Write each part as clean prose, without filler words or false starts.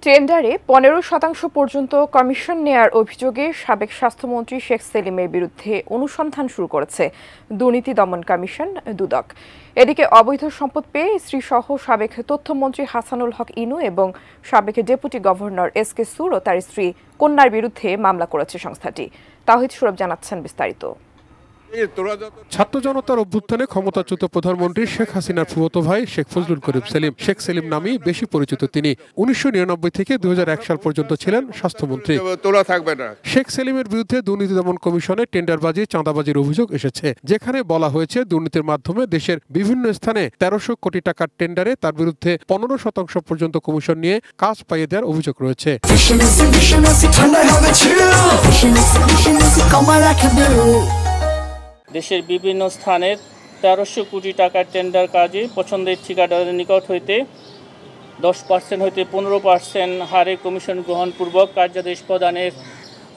টেন্ডারে 15% পর্যন্ত কমিশন নেয়ার অভিযোগে সাবেক স্বাস্থ্যমন্ত্রী শেখ সেলিমের বিরুদ্ধে অনুসন্ধান শুরু করেছে দুর্নীতি দমন কমিশন দুদক। এদিকে অবৈধ সম্পদ পেয়ে স্ত্রীসহ সাবেক তথ্যমন্ত্রী হাসানুল হক ইনু এবং সাবেক ডেপুটি গভর্নর এস.কে. সুর ও তার স্ত্রী কন্যার বিরুদ্ধে মামলা করেছে সংস্থাটি। তাওহিদ সৌরভ জানাচ্ছেন বিস্তারিত। ছাত্র জনতার অভ্যুত্থানে ক্ষমতাচ্যুত প্রধানমন্ত্রী শেখ হাসিনার ফুফতো ভাই শেখ ফজলুল করিম সেলিম। শেখ সেলিম নামেই বেশি পরিচিত তিনি। 1999 থেকে 2001 সাল পর্যন্ত ছিলেন স্বাস্থ্যমন্ত্রী। শেখ সেলিমের বিরুদ্ধে দুর্নীতি দমন কমিশনে টেন্ডারবাজি, চাঁদাবাজির অভিযোগ এসেছে, যেখানে বলা হয়েছে দুর্নীতির মাধ্যমে দেশের বিভিন্ন স্থানে 1300 কোটি টাকার টেন্ডারে তার বিরুদ্ধে 15% পর্যন্ত কমিশন নিয়ে কাজ পাইয়ে দেওয়ার অভিযোগ রয়েছে। দেশের বিভিন্ন স্থানের 1300 কোটি টাকার টেন্ডার কাজে পছন্দের ঠিকাদারের নিকট হইতে 10% হইতে 15% হারে কমিশন গ্রহণপূর্বক কার্যাদেশ প্রদানের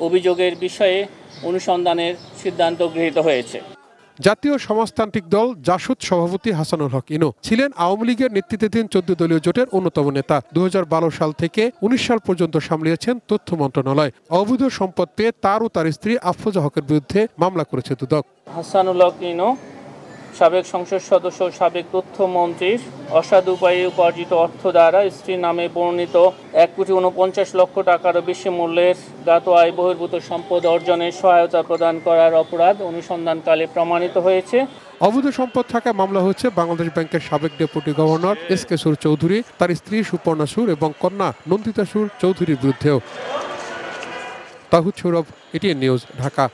অভিযোগের বিষয়ে অনুসন্ধানের সিদ্ধান্ত গৃহীত হয়েছে। জাতীয় সমাজতান্ত্রিক দল জাসদ সভাপতি হাসানুল হক ইনু ছিলেন আওয়ামী লীগের নেতৃত্বাধীন 14 দলীয় জোটের অন্যতম নেতা। 2012 সাল থেকে 19 সাল পর্যন্ত সামলিয়েছেন তথ্য মন্ত্রণালয়। অবৈধ সম্পদ পেয়ে তার ও তার স্ত্রী আফরোজা হকের বিরুদ্ধে মামলা করেছে দুদক। হাসানুল হক ইনু সাবেক সংসদ সদস্য, সাবেক তথ্যমন্ত্রীর অসাধু উপায়ে উপার্জিত অর্থ দ্বারা স্ত্রীর নামে বর্ণিত 1,49,00,000 টাকারও বেশি মূল্যের জ্ঞাত আয় বহির্ভূত সম্পদ অর্জনের সহায়তা প্রদান করার অপরাধ অনুসন্ধানকালে প্রমাণিত হয়েছে। অবৈধ সম্পদ থাকায় মামলা হয়েছে বাংলাদেশ ব্যাংকের সাবেক ডেপুটি গভর্নর এস.কে. সুর চৌধুরী, তার স্ত্রী সুপর্ণা সুর এবং কন্যা নন্দিতা সুর চৌধুরীর বিরুদ্ধেও। তাহিদ সৌরভ, এটিএন নিউজ, ঢাকা।